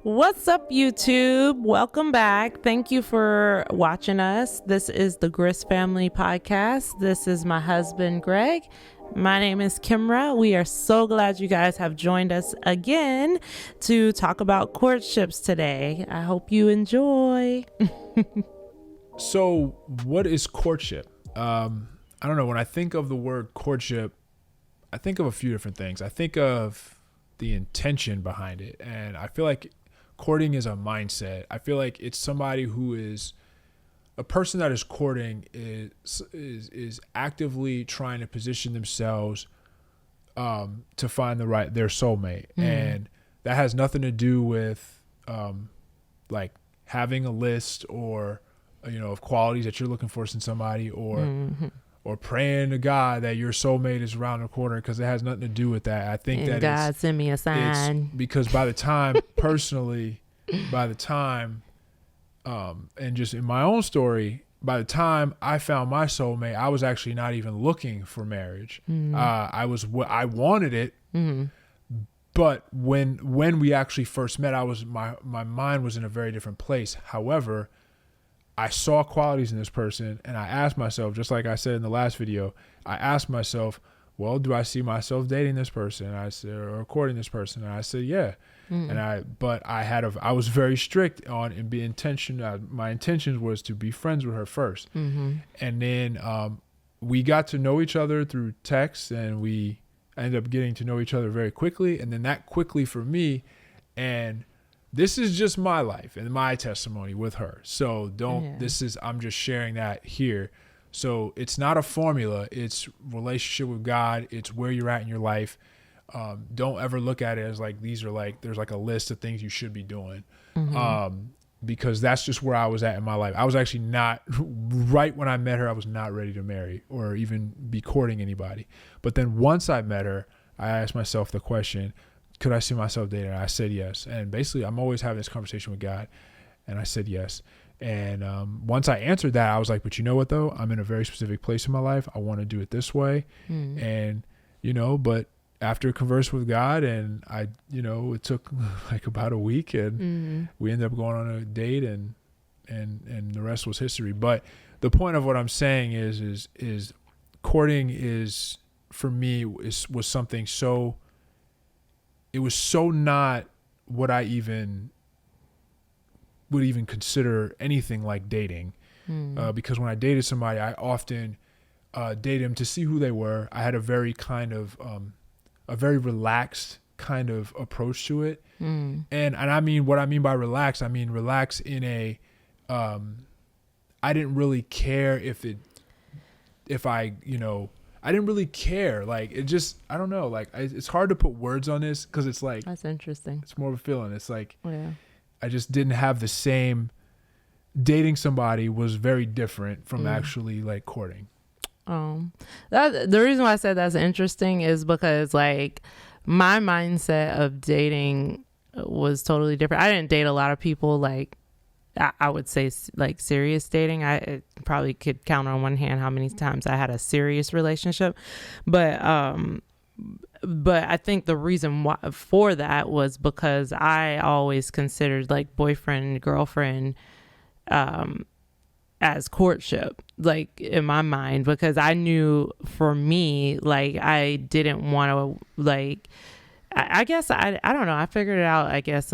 What's up, YouTube? Welcome back. Thank you for watching us. This is the Grist Family Podcast. This is my husband, Greg. My name is Kimra. We are so glad you guys have joined us again to talk about courtships today. I hope you enjoy. So, what is courtship? I don't know. When I think of the word courtship, I think of a few different things. I think of the intention behind it, and I feel like courting is a mindset. I feel like it's somebody who is a person that is courting is actively trying to position themselves to find their soulmate, and that has nothing to do with like having a list or of qualities that you're looking for in somebody, or praying to God that your soulmate is around the corner, because it has nothing to do with that. I think And that God send me a sign. because by the time and just in my own story, by the time I found my soulmate, I was actually not even looking for marriage. I wanted it, but when we actually first met, my mind was in a very different place. However, I saw qualities in this person, and I asked myself, just like I said in the last video, I asked myself, well, do I see myself dating this person? And I said, or courting this person? And I said, yeah. And I was very strict on and be intentional. My intentions was to be friends with her first. And then we got to know each other through text, and we ended up getting to know each other very quickly. And then that quickly for me, and this is just my life and my testimony with her. So I'm just sharing that here. So it's not a formula. It's relationship with God. It's where you're at in your life. Don't ever look at it as like, there's like a list of things you should be doing. Because that's just where I was at in my life. I was actually not, right when I met her, I was not ready to marry or even be courting anybody. But then once I met her, I asked myself the question, could I see myself dating her? I said yes. And basically, I'm always having this conversation with God, and I said yes. And once I answered that, I was like, but you know what, though? I'm in a very specific place in my life. I want to do it this way. And, but after conversing with God, and it took like about a week, and we ended up going on a date, and the rest was history. But the point of what I'm saying is courting is, for me, was something so... It was so not what I would even consider anything like dating, because when I dated somebody, I often dated them to see who they were. I had a very kind of a very relaxed kind of approach to it, and I mean, what I mean by relaxed, I mean relax in a I didn't really care I didn't really care. Like, it just, I don't know. Like, it's hard to put words on this, because it's like... That's interesting. It's more of a feeling. It's like, yeah. I just didn't have the same... Dating somebody was very different from actually, like, courting. The reason why I said that's interesting is because, like, my mindset of dating was totally different. I didn't date a lot of people, like... I would say, like, serious dating. I probably could count on one hand how many times I had a serious relationship, but I think the reason why for that was because I always considered, like, boyfriend, girlfriend, as courtship, like, in my mind, because I knew for me, like, I didn't want to, like, I guess I don't know. I figured it out, I guess,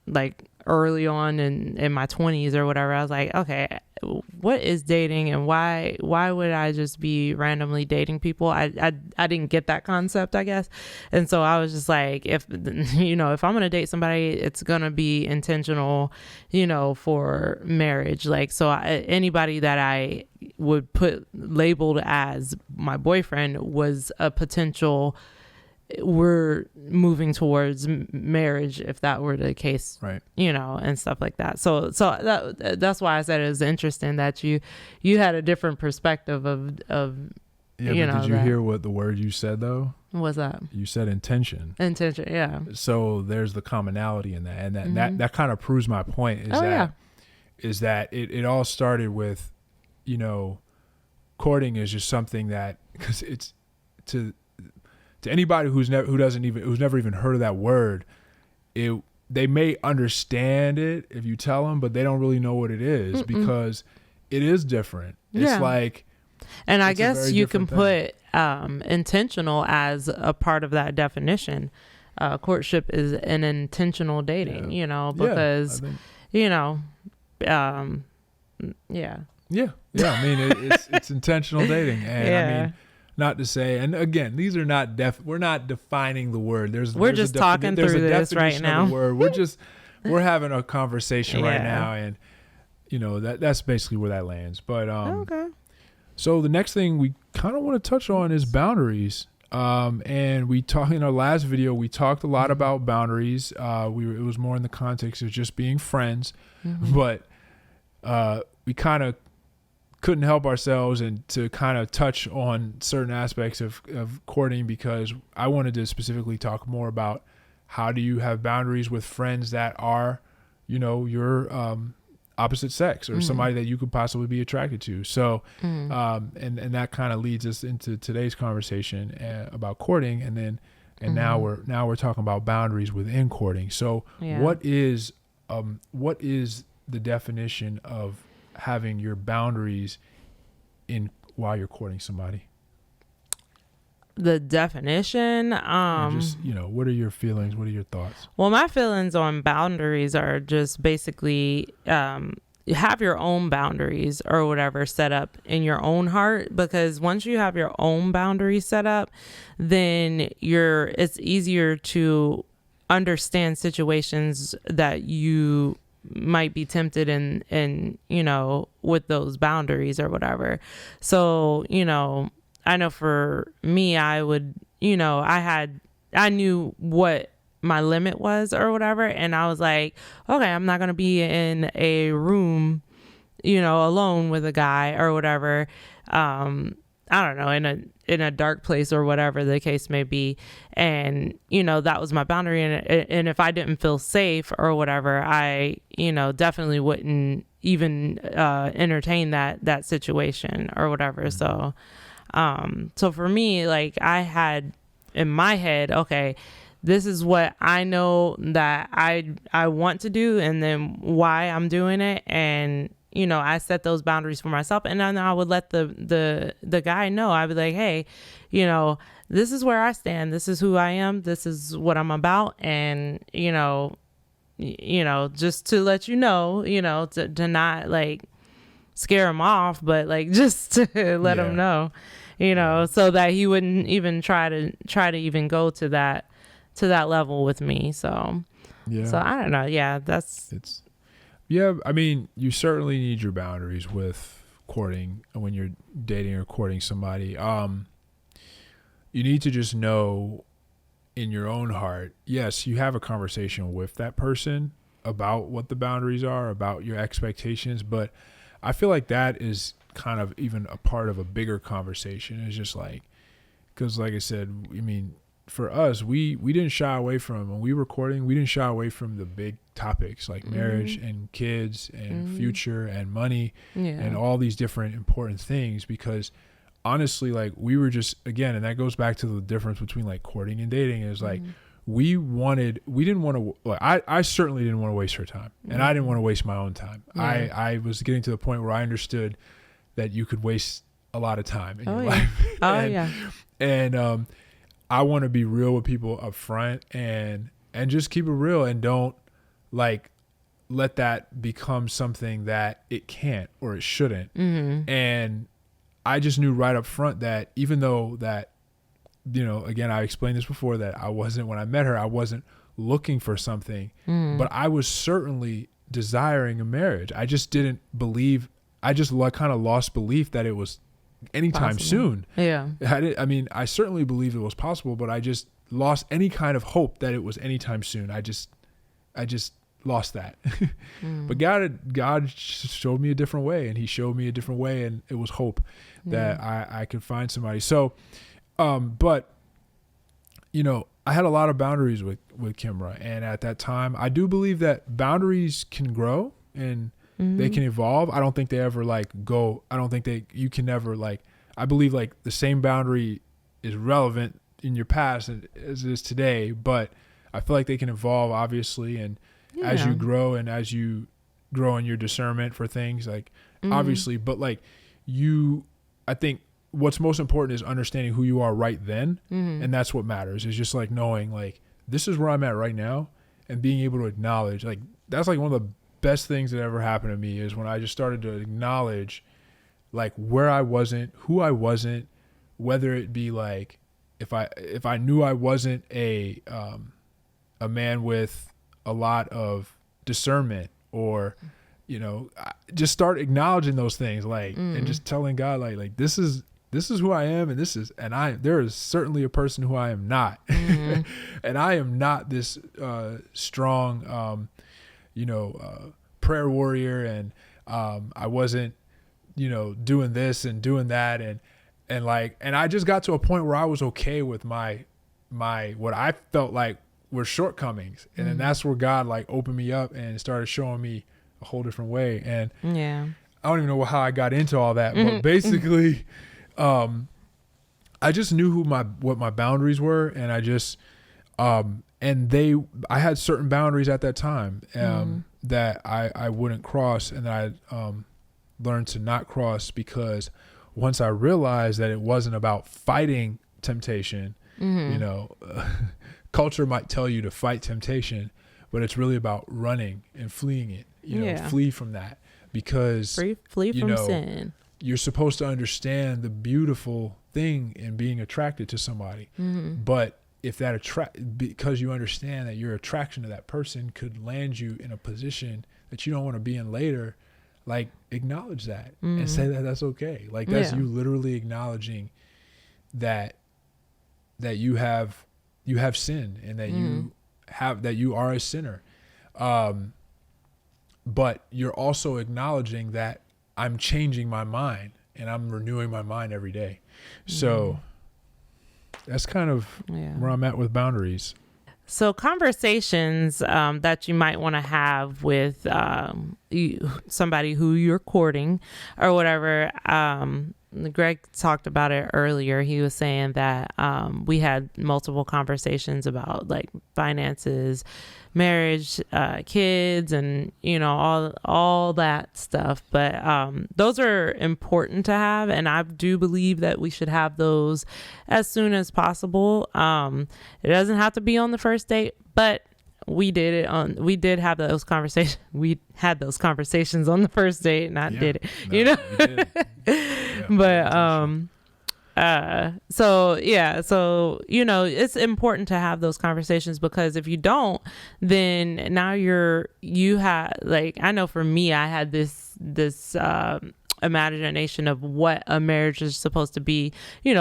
like, early on in my 20s or whatever. I was like, okay, what is dating, and why would I just be randomly dating people? I didn't get that concept, I guess. And so I was just like, if I'm gonna date somebody, it's gonna be intentional, for marriage. Like, so anybody that I would put labeled as my boyfriend was a potential, we're moving towards marriage, if that were the case, right? And stuff like that. So that's why I said it was interesting that you had a different perspective of yeah. But did you hear what the word you said, though? What's that? You said intention. Yeah. So there's the commonality in that, and that kind of proves my point. Is that it all started with, courting is just something that, because it's to anybody who's never even heard of that word, it they may understand it if you tell them, but they don't really know what it is because it is different. It's like, and I guess you can put intentional as a part of that definition. Courtship is an intentional dating, you know, because, you know, yeah. I mean, it's intentional dating. And I mean, not to say, and again, these are not we're not defining the word. We're just talking through this right now. We're having a conversation right now, and you know, that's basically where that lands. But okay. So the next thing we kind of want to touch on is boundaries. And we talked in our last video, we talked a lot about boundaries. It was more in the context of just being friends, but we kind of couldn't help ourselves and to kind of touch on certain aspects of courting, because I wanted to specifically talk more about how do you have boundaries with friends that are, you know, your opposite sex or somebody that you could possibly be attracted to. So, and that kind of leads us into today's conversation about courting, and now we're talking about boundaries within courting. So, what is the definition of having your boundaries in while you're courting somebody? The definition, just, you know, what are your feelings? What are your thoughts? Well, my feelings on boundaries are just basically, you have your own boundaries or whatever set up in your own heart, because once you have your own boundaries set up, then it's easier to understand situations that you might be tempted in, you know, with those boundaries or whatever. So, you know, I know for me, I would, you know, I knew what my limit was or whatever. And I was like, okay, I'm not going to be in a room, you know, alone with a guy or whatever. I don't know, in a dark place or whatever the case may be. And, you know, that was my boundary. And if I didn't feel safe or whatever, I, you know, definitely wouldn't even entertain that situation or whatever. So, so for me, like, I had in my head, okay, this is what I know that I want to do, and then why I'm doing it. And, you know, I set those boundaries for myself, and then I would let the guy know. I'd be like, hey, you know, this is where I stand. This is who I am. This is what I'm about. And, you know, just to let you know, to not like scare him off, but like just to let him know, so that he wouldn't even try to even go to that level with me. So I don't know. Yeah, I mean, you certainly need your boundaries with courting when you're dating or courting somebody. You need to just know in your own heart, yes, you have a conversation with that person about what the boundaries are, about your expectations, but I feel like that is kind of even a part of a bigger conversation. It's just like, because like I said, I mean, for us, we didn't shy away from, when we were courting, we didn't shy away from the big topics like marriage and kids and future and money and all these different important things, because honestly, like, we were just, again, and that goes back to the difference between like courting and dating, is like, we didn't want to, like, I certainly didn't want to waste her time, and I didn't want to waste my own time. I was getting to the point where I understood that you could waste a lot of time in your life. And I want to be real with people up front and just keep it real, and don't like let that become something that it can't or it shouldn't. And I just knew right up front that even though that, again, I explained this before, that when I met her, I wasn't looking for something, but I was certainly desiring a marriage. I just didn't believe, I just kind of lost belief that it was anytime soon. I certainly believed it was possible, but I just lost any kind of hope that it was anytime soon. I just lost that. But God showed me a different way, and he showed me a different way, and it was hope that I could find somebody. So, but I had a lot of boundaries with Kimra, and at that time, I do believe that boundaries can grow and they can evolve. I don't think they ever you can never I believe like the same boundary is relevant in your past as it is today, but I feel like they can evolve, obviously, and as you grow and as you grow in your discernment for things, like obviously, but like I think what's most important is understanding who you are right then, and that's what matters. Is just like knowing like this is where I'm at right now, and being able to acknowledge, like that's like one of the best things that ever happened to me is when I just started to acknowledge like where I wasn't, who I wasn't, whether it be like if I knew I wasn't a man with a lot of discernment, or just start acknowledging those things, like and just telling God like this is who I am, and there is certainly a person who I am not. And I am not this strong prayer warrior, and I wasn't doing this and doing that, and I just got to a point where I was okay with my what I felt like were shortcomings, and then that's where God like opened me up and started showing me a whole different way. And I don't even know how I got into all that, but basically I just knew what my boundaries were, and I just I had certain boundaries at that time that I wouldn't cross, and I learned to not cross, because once I realized that it wasn't about fighting temptation, culture might tell you to fight temptation, but it's really about running and fleeing it, flee from that, because flee from sin. You're supposed to understand the beautiful thing in being attracted to somebody, but if because you understand that your attraction to that person could land you in a position that you don't want to be in later, like acknowledge that and say that that's okay. Like that's you literally acknowledging that you have sin, and that you are a sinner. But you're also acknowledging that I'm changing my mind and I'm renewing my mind every day. So that's kind of where I'm at with boundaries. So conversations that you might want to have with somebody who you're courting or whatever. Greg talked about it earlier. He was saying that we had multiple conversations about like finances, marriage, kids, and all that stuff. But those are important to have, and I do believe that we should have those as soon as possible. It doesn't have to be on the first date, but we did have those conversations. We had those conversations on the first date, and I did it. We did. But so it's important to have those conversations, because if you don't, then now you have, like, I know for me, I had this imagination of what a marriage is supposed to be,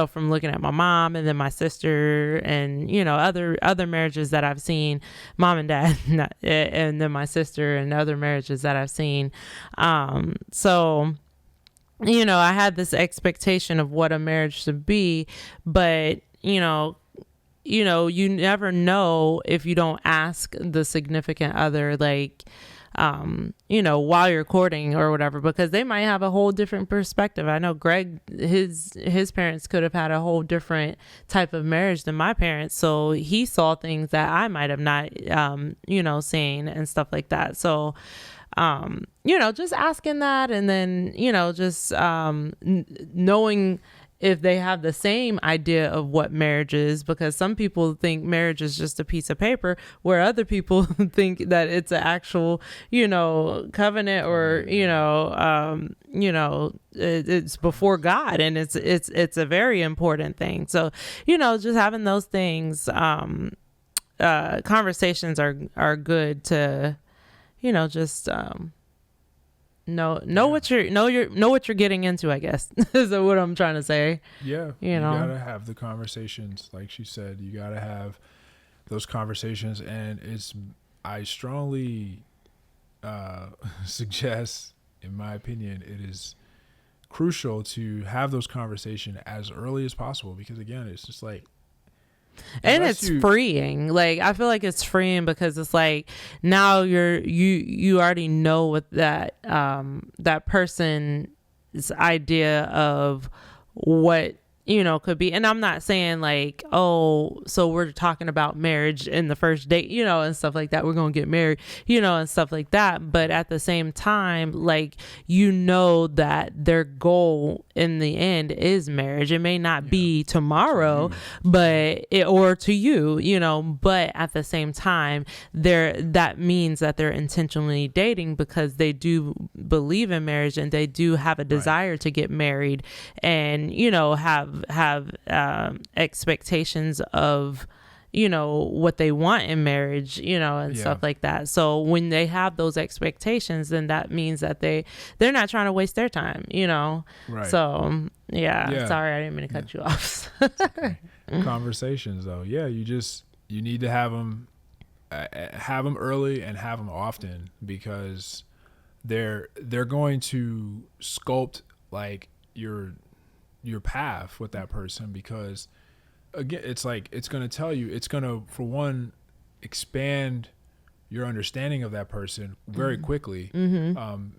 from looking at my mom and then my sister and, other marriages that I've seen, mom and dad, and then my sister, and other marriages that I've seen. So I had this expectation of what a marriage should be, but, you never know if you don't ask the significant other, like, while you're courting or whatever, because they might have a whole different perspective. I know Greg, his parents could have had a whole different type of marriage than my parents. So he saw things that I might have not, seen and stuff like that. So, just asking that, and then, just knowing if they have the same idea of what marriage is, because some people think marriage is just a piece of paper, where other people think that it's an actual, covenant, or, it's before God, and it's a very important thing. So, just having those things, conversations are good to, just know what you're getting into, I guess. Is what I'm trying to say. Yeah, you gotta have the conversations, like she said. You gotta have those conversations, and I strongly suggest, in my opinion, it is crucial to have those conversations as early as possible, because again, it's just like, and it's freeing. Like, I feel like it's freeing, because it's like, now you already know what that person's idea of what could be, and I'm not saying like, oh, so we're talking about marriage in the first date, and stuff like that. We're going to get married, and stuff like that. But at the same time, like, that their goal in the end is marriage. It may not be tomorrow, but or to you, but at the same time, that means that they're intentionally dating because they do believe in marriage and they do have a desire to get married and, have expectations of what they want in marriage and stuff like that. So when they have those expectations, then that means that they're not trying to waste their time, Right. So sorry, I didn't mean to cut you off. Okay. Conversations though, you need to have them early and have them often, because they're going to sculpt like your path with that person, because again, it's like, it's going to tell you, it's going to, for one, expand your understanding of that person very quickly,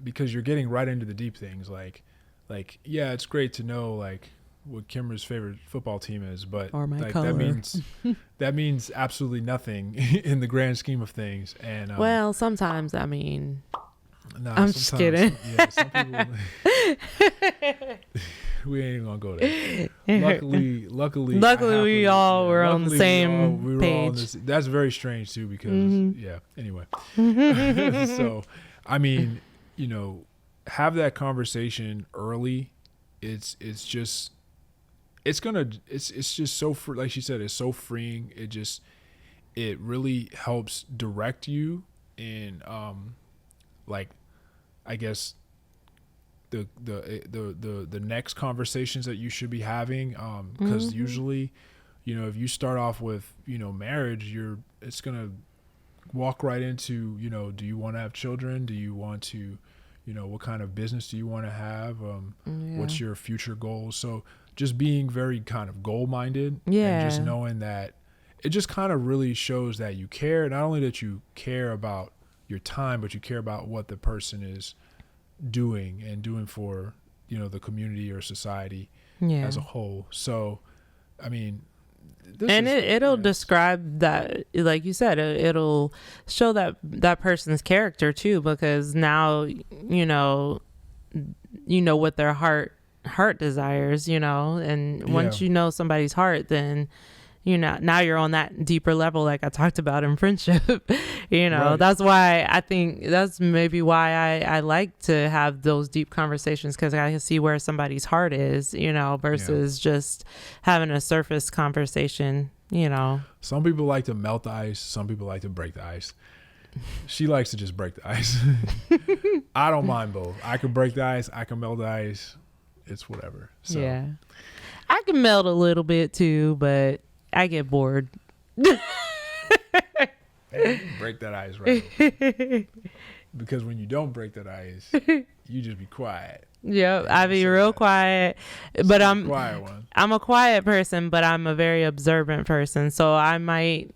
because you're getting right into the deep things. Like, it's great to know like what Kimber's favorite football team is, but or my like color. that means absolutely nothing in the grand scheme of things. And well, sometimes, I mean, I'm just kidding. Some people, we ain't even gonna go there. Luckily, we all were on the same page. That's very strange too, because anyway. So, I mean, have that conversation early. It's just so free, like she said, it's so freeing. It really helps direct you in like, I guess the next conversations that you should be having, because usually, if you start off with marriage, it's gonna walk right into do you want to have children, do you want to what kind of business do you want to have, what's your future goals. So just being very kind of goal minded, and just knowing that it just kind of really shows that you care, not only that you care about your time, but you care about what the person is doing for the community or society as a whole. So I mean, it'll describe that, like you said, it'll show that person's character too, because now what their heart desires, and once you know somebody's heart, then now you're on that deeper level, like I talked about in friendship. Right. That's why I think that's maybe why I like to have those deep conversations, because I can see where somebody's heart is, versus just having a surface conversation. Some people like to melt the ice, some people like to break the ice. She likes to just break the ice. I don't mind both. I can break the ice, I can melt the ice. It's whatever. So. Yeah, I can melt a little bit too, but I get bored. Hey, break that ice right. Because when you don't break that ice, you just be quiet. Yep, I be real quiet. But I'm a quiet person, but I'm a very observant person. So I might,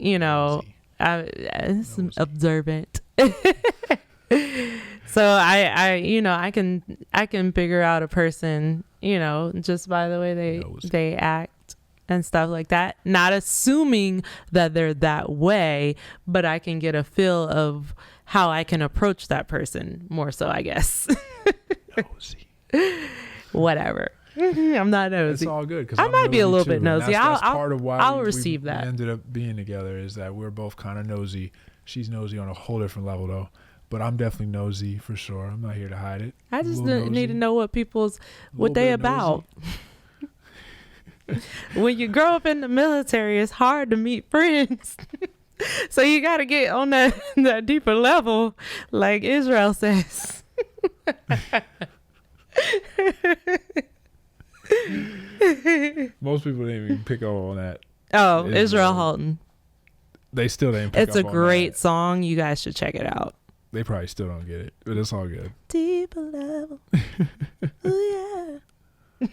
observant. So I can figure out a person, just by the way they act and stuff like that, not assuming that they're that way, but I can get a feel of how I can approach that person more so, I guess. Nosy. Whatever. I'm not nosy. It's all good, because I might be a little bit nosy. That's part of why I'll receive that. We ended up being together, is that we're both kind of nosy. She's nosy on a whole different level though, but I'm definitely nosy for sure. I'm not here to hide it. I just need to know what they about. When you grow up in the military, it's hard to meet friends. So you got to get on that deeper level, like Israel says. Most people didn't even pick up on that. Oh, Israel Houghton. They still didn't pick up on that. It's a great song. You guys should check it out. They probably still don't get it, but it's all good. Deeper level. Ooh, yeah.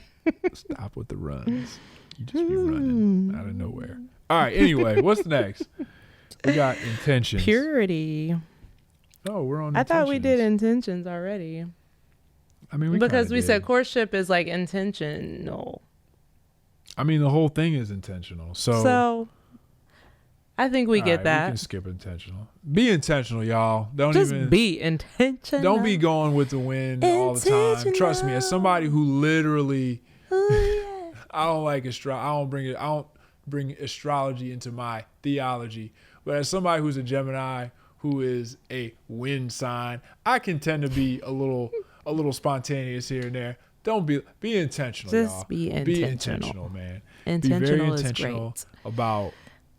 Stop with the runs. You just be running out of nowhere. All right, anyway, what's next? We got intentions. Purity. Oh, we're on intentions. I thought we did intentions already. I mean, because we said courtship is like intentional. I mean, the whole thing is intentional. So I think we get that. We can skip intentional. Be intentional, y'all. Just be intentional. Don't be going with the wind all the time. Trust me, as somebody who literally, I don't like astrology. I don't bring astrology into my theology. But as somebody who's a Gemini, who is a wind sign, I can tend to be a little spontaneous here and there. Don't be intentional, y'all. Just be intentional. Be intentional, man. Intentional be very is intentional great. about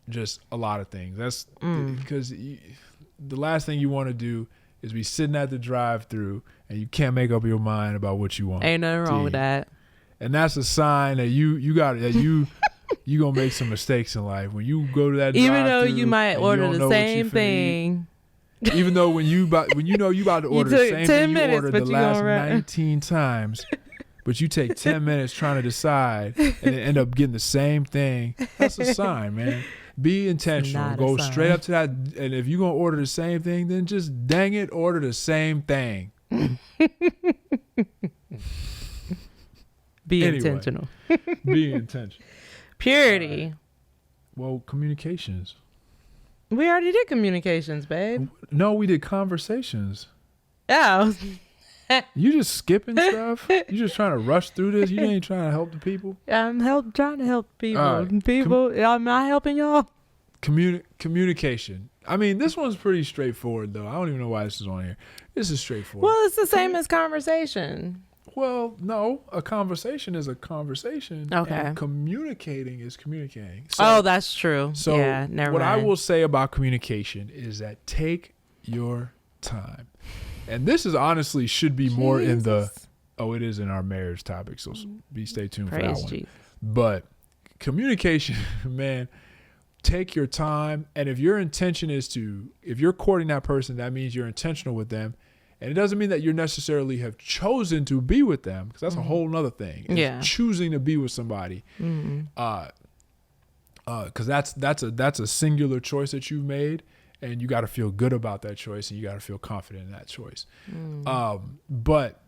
just a lot of things. That's because the last thing you want to do is be sitting at the drive-through and you can't make up your mind about what you want. Ain't nothing wrong with that. And that's a sign that you gonna make some mistakes in life when you go to that. Even though you might order the same thing. Even though when you know you about to order the same thing you ordered the last 19 times. But you take 10 minutes trying to decide and then end up getting the same thing. That's a sign, man. Be intentional. Go straight up to that. And if you're going to order the same thing, then just dang it, order the same thing. Be intentional. Be intentional. Purity. Well, communications. We already did communications, babe. No, we did conversations. Yeah. You just skipping stuff? You just trying to rush through this? You ain't trying to help the people? I'm trying to help people. I'm not helping y'all. Communication. I mean, this one's pretty straightforward, though. I don't even know why this is on here. This is straightforward. Well, it's the same as conversation. Well, no. A conversation is a conversation. Okay. And communicating is communicating. So, that's true. So yeah, never what mind. I will say about communication is that take your time. And this is honestly should be more in the, it is in our marriage topic. So stay tuned for that one. Jesus. But communication, man, take your time. And if your intention is if you're courting that person, that means you're intentional with them. And it doesn't mean that you necessarily have chosen to be with them, because that's a whole nother thing. It's choosing to be with somebody. Because that's a singular choice that you've made. And you got to feel good about that choice, and you got to feel confident in that choice. But,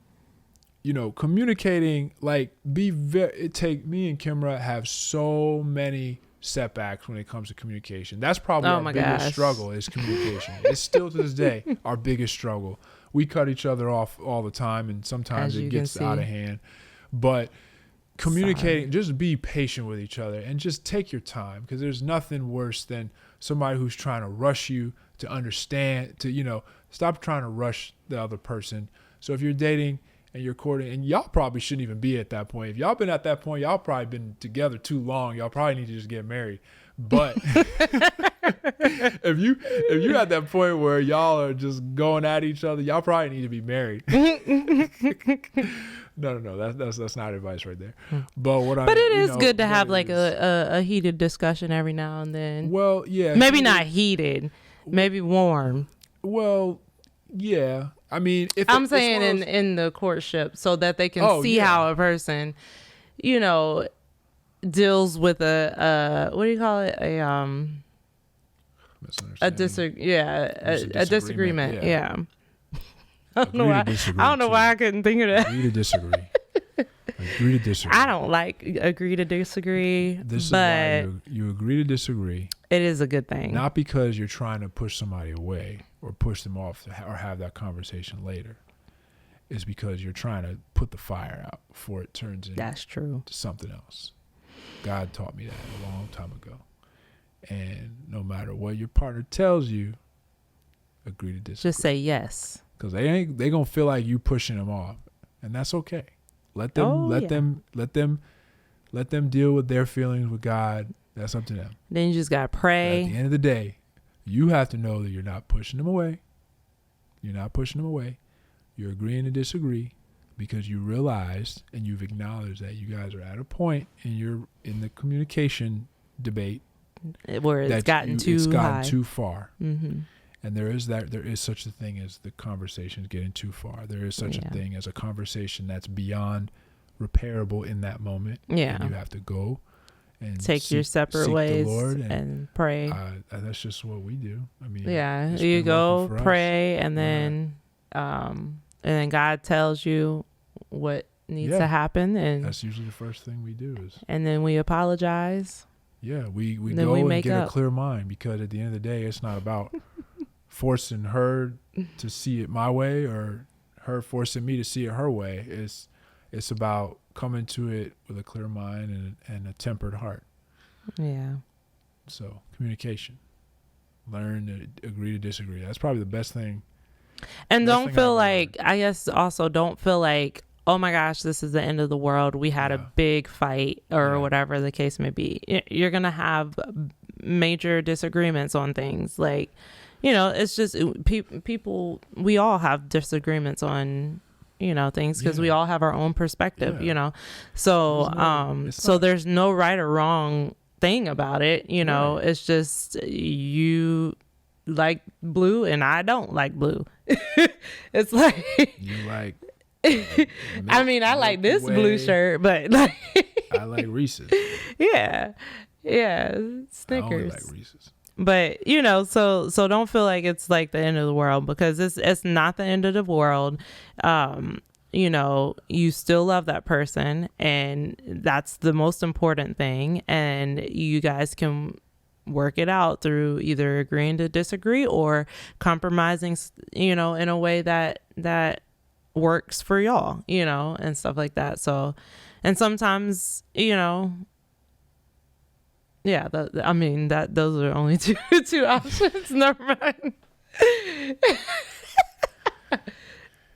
communicating, like, me and Kimra have so many setbacks when it comes to communication. That's probably our biggest struggle is communication. It's still to this day our biggest struggle. We cut each other off all the time, and sometimes it gets out of hand. But communicating, just be patient with each other and just take your time, because there's nothing worse than somebody who's trying to rush you to understand, stop trying to rush the other person. So if you're dating and you're courting, and y'all probably shouldn't even be at that point. If y'all been at that point, y'all probably been together too long. Y'all probably need to just get married. But if you at that point where y'all are just going at each other, y'all probably need to be married. No, that's not advice right there. But it is good to have like a heated discussion every now and then. Well, yeah. Maybe not heated, maybe warm. Well, yeah. I mean, if I'm saying in the courtship, so that they can see how a person, deals with a what do you call it? A disagreement. Yeah. I don't know why I couldn't think of that. Agree to disagree. Agree to disagree. I don't like agree to disagree. This is why you agree to disagree. It is a good thing. Not because you're trying to push somebody away or push them off or have that conversation later. It's because you're trying to put the fire out before it turns into something else. God taught me that a long time ago. And no matter what your partner tells you, agree to disagree. Just say yes. Because they gonna feel like you pushing them off, and that's okay. Let them deal with their feelings with God. That's up to them. Then you just gotta pray. But at the end of the day, you have to know that you're not pushing them away. You're not pushing them away. You're agreeing to disagree because you realized and you've acknowledged that you guys are at a point in the communication debate where it's gotten too far. Mm-hmm. And there is such a thing as the conversations getting too far. There is such a thing as a conversation that's beyond repairable in that moment. Yeah. And you have to go and take your separate ways the Lord and pray. That's just what we do. I mean, you go pray and then God tells you what needs to happen, and that's usually the first thing we do and then we apologize. Yeah, we go and get a clear mind, because at the end of the day, it's not about forcing her to see it my way or her forcing me to see it her way. It's about coming to it with a clear mind and a tempered heart. Yeah. So communication. Learn to agree to disagree. That's probably the best thing. And don't feel like, I guess also don't feel like, oh my gosh, this is the end of the world. We had a big fight or whatever the case may be. You're going to have major disagreements on things. Like, you know, it's just people, we all have disagreements on, you know, things, because we all have our own perspective, you know. So, so there's no right or wrong thing about it, you know. It's just you like blue and I don't like blue. It's like you like I mean, I like this blue shirt, but like I like Reese's. Yeah Snickers. I only like Reese's. But you know, so don't feel like it's like the end of the world, because it's not the end of the world. You know, you still love that person, and that's the most important thing. And you guys can work it out through either agreeing to disagree or compromising, you know, in a way that works for y'all, you know, and stuff like that. So, and sometimes, you know, yeah, I mean, those are only two options. Never mind.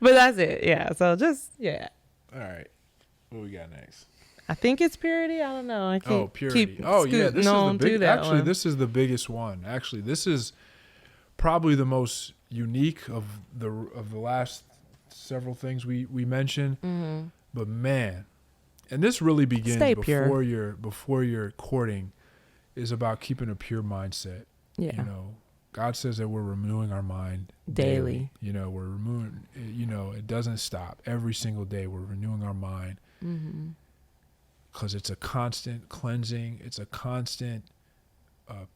But that's it. Yeah. So just, yeah. All right. What we got next? I think it's purity. I don't know. I can't purity. Keep This is the big. Actually, one. This is the biggest one. Actually, this is probably the most unique of the last several things we mentioned. Mm-hmm. But man, and this really begins before you're courting, is about keeping a pure mindset. Yeah. You know, God says that we're renewing our mind daily. You know, we're renewing. You know, it doesn't stop. Every single day, we're renewing our mind. Mm-hmm. Because it's a constant cleansing, it's a constant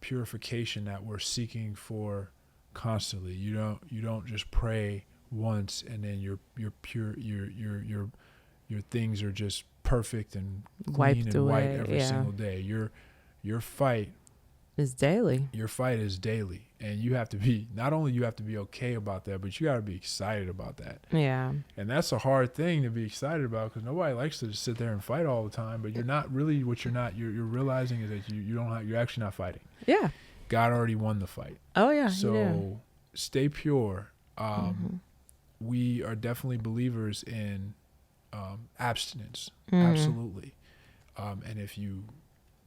purification that we're seeking for constantly. You don't just pray once and then you're pure. Your things are just perfect and clean and white every single day. Your fight is daily. Your fight is daily, and you have to be okay about that, but you got to be excited about that. Yeah. And that's a hard thing to be excited about, because nobody likes to just sit there and fight all the time. But you're not really you're realizing is that you're actually not fighting. Yeah. God already won the fight. Oh yeah. So stay pure. We are definitely believers in abstinence. Mm-hmm. Absolutely. And if you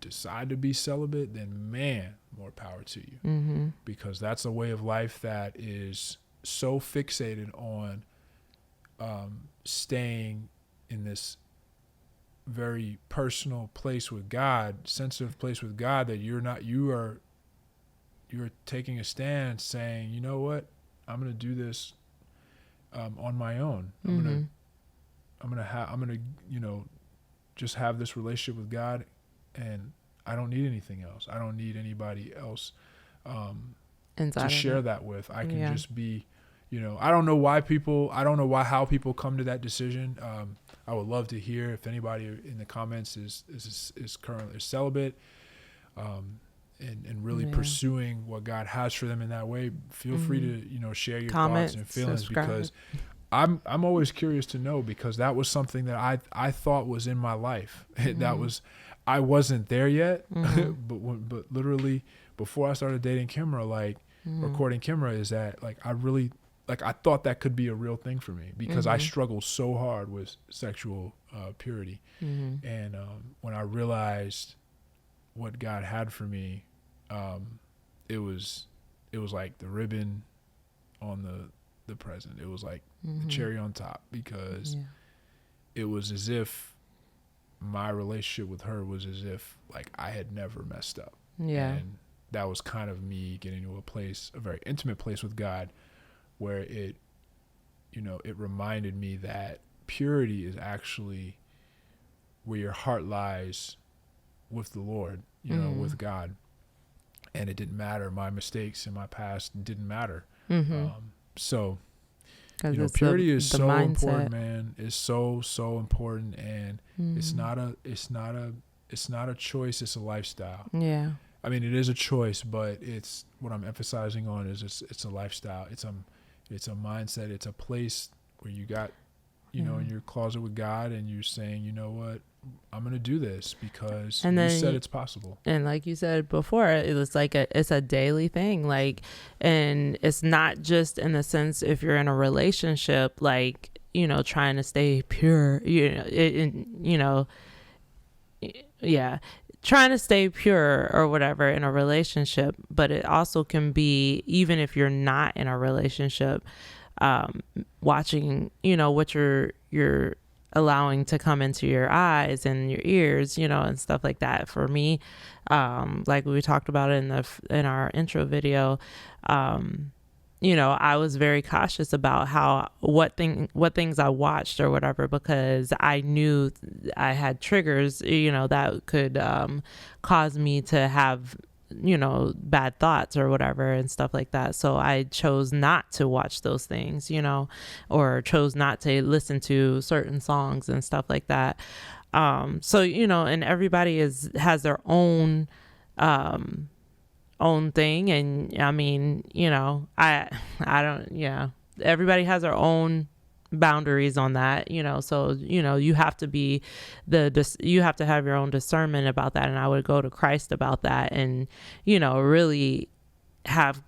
decide to be celibate, then man, more power to you. Mm-hmm. Because that's a way of life that is so fixated on staying in this very personal place with God, sensitive place with God, that you're taking a stand saying, you know what, I'm going to do this on my own. I'm going to you know, just have this relationship with God, and I don't need anything else. I don't need anybody else to share that with. I can just be, you know, I don't know how people come to that decision. I would love to hear if anybody in the comments is currently celibate, and really pursuing what God has for them in that way. Feel free to, you know, share your thoughts and feelings, because I'm always curious to know, because that was something that I thought was in my life. I wasn't there yet, but literally before I started dating Kimra, or courting Kimra, is that I thought that could be a real thing for me, because I struggled so hard with sexual purity. And when I realized what God had for me, it was like the ribbon on the present. It was like the cherry on top, because it was as if my relationship with her was as if like I had never messed up. Yeah. And that was kind of me getting to a very intimate place with God, where it reminded me that purity is actually where your heart lies with the Lord, you know, with God. And it didn't matter. My mistakes in my past didn't matter. So 'Cause you know, it's purity is the so mindset. important, man. It's so important, and it's not a choice. It's a lifestyle. Yeah. I mean, it is a choice, but it's what I'm emphasizing on is it's a lifestyle. It's a mindset. It's a place where you got, you know, in your closet with God, and you're saying, you know what, I'm gonna do this because And you then said it's possible. And like you said before, it was like it's a daily thing. Like, and it's not just in the sense if you're in a relationship, like, you know, trying to stay pure, trying to stay pure or whatever in a relationship. But it also can be, even if you're not in a relationship, watching, you know, what you're allowing to come into your eyes and your ears, you know, and stuff like that. For me, like we talked about in our intro video, you know, I was very cautious about what things I watched or whatever, because I knew I had triggers, you know, that could cause me to have, you know, bad thoughts or whatever and stuff like that. So I chose not to watch those things, you know, or chose not to listen to certain songs and stuff like that. So, you know, and everybody has their own thing. And I mean, you know, I don't, yeah, everybody has their own boundaries on that, you know. So, you know, you have to be you have to have your own discernment about that. And I would go to Christ about that, and, you know, really have,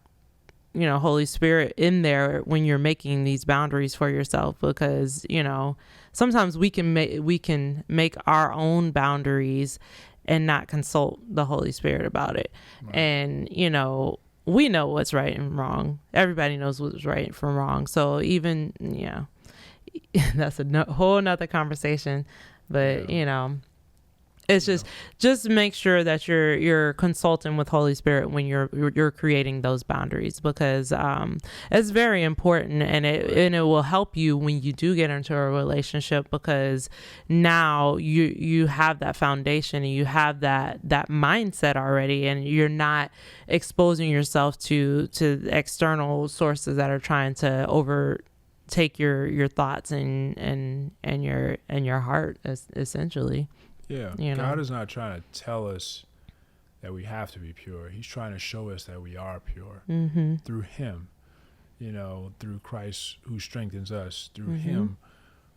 you know, Holy Spirit in there when you're making these boundaries for yourself, because, you know, sometimes we can make our own boundaries and not consult the Holy Spirit about it. Right. And, you know, we know what's right and wrong. Everybody knows what's right from wrong. So even, yeah, that's a whole nother conversation. But, you know, it's just make sure that you're consulting with Holy Spirit when you're creating those boundaries, because it's very important, and it will help you when you do get into a relationship, because now you have that foundation and you have that mindset already, and you're not exposing yourself to external sources that are trying to overtake your thoughts and your heart, essentially. Yeah, you know? God is not trying to tell us that we have to be pure. He's trying to show us that we are pure through Him, you know, through Christ who strengthens us. Through Him,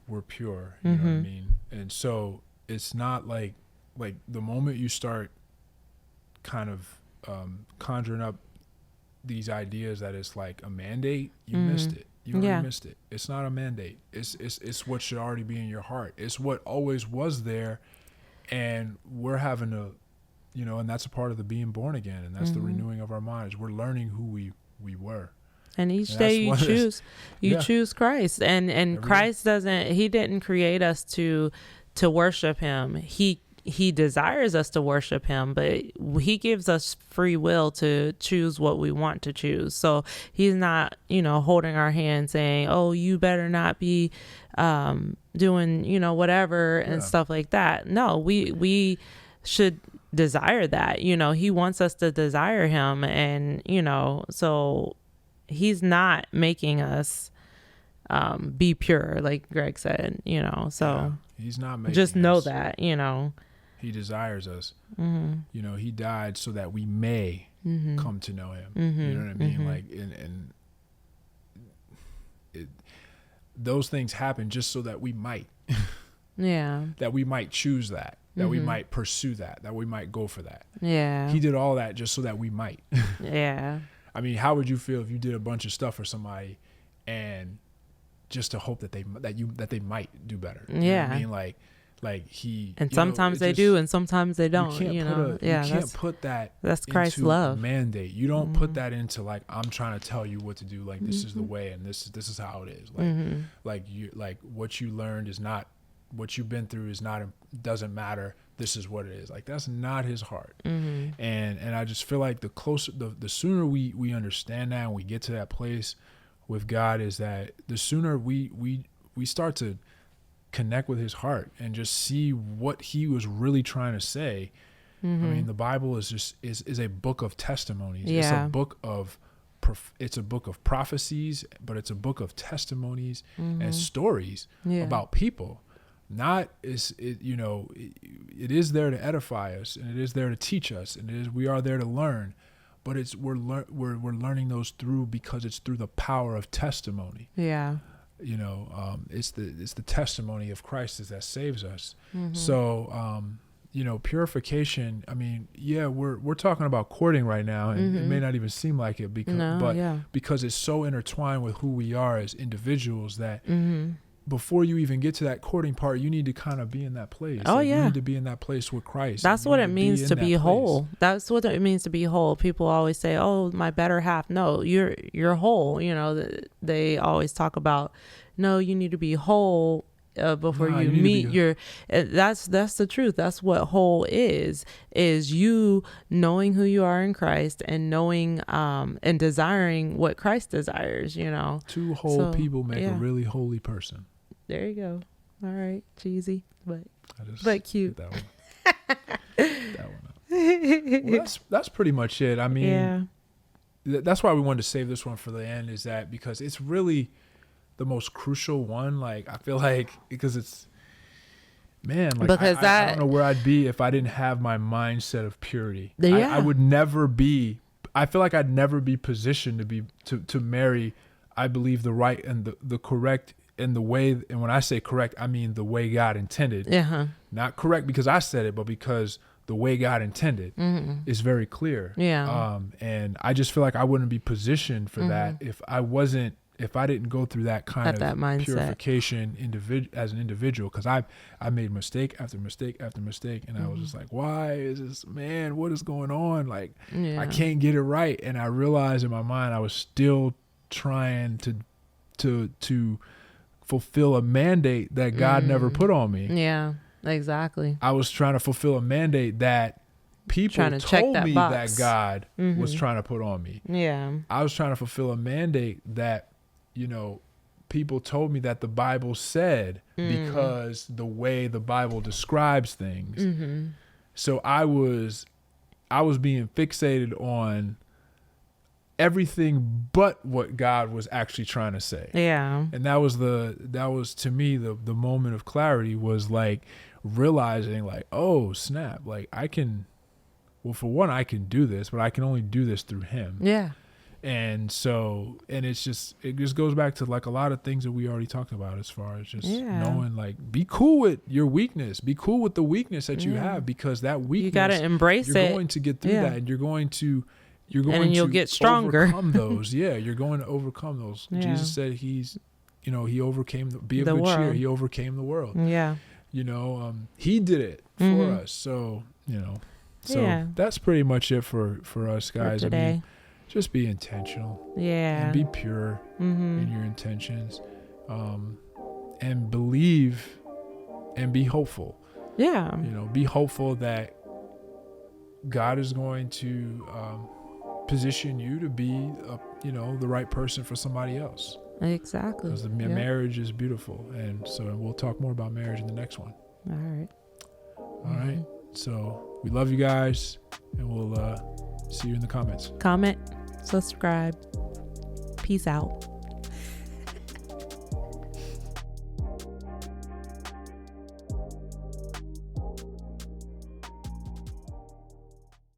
we're pure. You know what I mean? And so it's not like the moment you start kind of conjuring up these ideas that it's like a mandate, you missed it. You already missed it. It's not a mandate. It's what should already be in your heart. It's what always was there. And we're having to, you know, and that's a part of the being born again, and that's the renewing of our minds. We're learning who we were. And each day you choose Christ, and Christ he didn't create us to worship Him. He desires us to worship Him, but He gives us free will to choose what we want to choose. So He's not, you know, holding our hand saying, oh, you better not be doing, you know, whatever and stuff like that. No, we should desire that. You know, He wants us to desire Him, and, you know, so He's not making us be pure, like Greg said, you know. So He's not making just know that, you know. He desires us. You know, He died so that we may come to know Him. You know what I mean? Like, and those things happen just so that we might. That we might choose that. That we might pursue that. That we might go for that. Yeah. He did all that just so that we might. Yeah. I mean, how would you feel if you did a bunch of stuff for somebody and just to hope that they might do better? You know what I mean? Like He, and sometimes they do and sometimes they don't, you know. You can't put that that's Christ's into love. A mandate. You don't put that into like, I'm trying to tell you what to do, like this is the way and this is how it is. Like like what you learned is not, what you've been through is not, doesn't matter. This is what it is. Like, that's not His heart. And I just feel like the sooner we understand that and we get to that place with God, is that the sooner we start to connect with His heart and just see what He was really trying to say. I mean, the Bible is a book of testimonies. It's a book of it's a book of prophecies, but it's a book of testimonies and stories about people. Not is it, you know, it is there to edify us, and it is there to teach us, and we are there to learn, but we're learning those because it's through the power of testimony. Yeah. You know, it's the testimony of Christ that saves us. So, you know, purification, I mean, yeah, we're talking about courting right now, and it may not even seem like it because it's so intertwined with who we are as individuals that before you even get to that courting part, you need to kind of be in that place. Oh, like, yeah. You need to be in that place with Christ. That's what it means to be whole. That's what it means to be whole. People always say, oh, my better half. No, you're whole. You know, they always talk about, no, you need to be whole before you meet your, that's the truth. That's what whole is you knowing who you are in Christ and knowing and desiring what Christ desires, you know. Two whole people make a really holy person. There you go. All right, cheesy, but cute. That one. Well, that's pretty much it. I mean, that's why we wanted to save this one for the end, is that because it's really the most crucial one. Like, I feel like, because it's, man, like, because I don't know where I'd be if I didn't have my mindset of purity. I would never be, I feel like I'd never be positioned to marry, I believe, the right and the correct, and the way, and when I say correct, I mean the way God intended. Not correct because I said it, but because the way God intended is very clear. And I just feel like I wouldn't be positioned for that if I didn't go through that kind of mindset. Purification as an individual, because I made mistake after mistake after mistake, and I was just like, why is this, man, what is going on? Like, I can't get it right. And I realized in my mind I was still trying to fulfill a mandate that God never put on me. Yeah, exactly. I was trying to fulfill a mandate that people told me that God was trying to put on me. Yeah. I was trying to fulfill a mandate that, you know, people told me that the Bible said because the way the Bible describes things. So I was being fixated on everything but what God was actually trying to say. Yeah. And that was to me the moment of clarity, was like realizing, like, oh snap, like I can do this, but I can only do this through him. Yeah. And so, and it just goes back to like a lot of things that we already talked about, as far as just knowing, like, be cool with your weakness, be cool with the weakness that you have, because that weakness, you got to embrace it. You're going to get through that, and you'll get stronger. Overcome those. Yeah. You're going to overcome those. Yeah. Jesus said he overcame be of good cheer. He overcame the world. Yeah. You know, he did it for us. So, you know, that's pretty much it for us guys. For today. I mean, just be intentional. Yeah. And be pure in your intentions. And believe and be hopeful. Yeah. You know, be hopeful that God is going to position you to be the right person for somebody else. Exactly. Because the marriage is beautiful. And so we'll talk more about marriage in the next one. All right. So we love you guys, and we'll see you in the comments. Comment, subscribe. Peace out.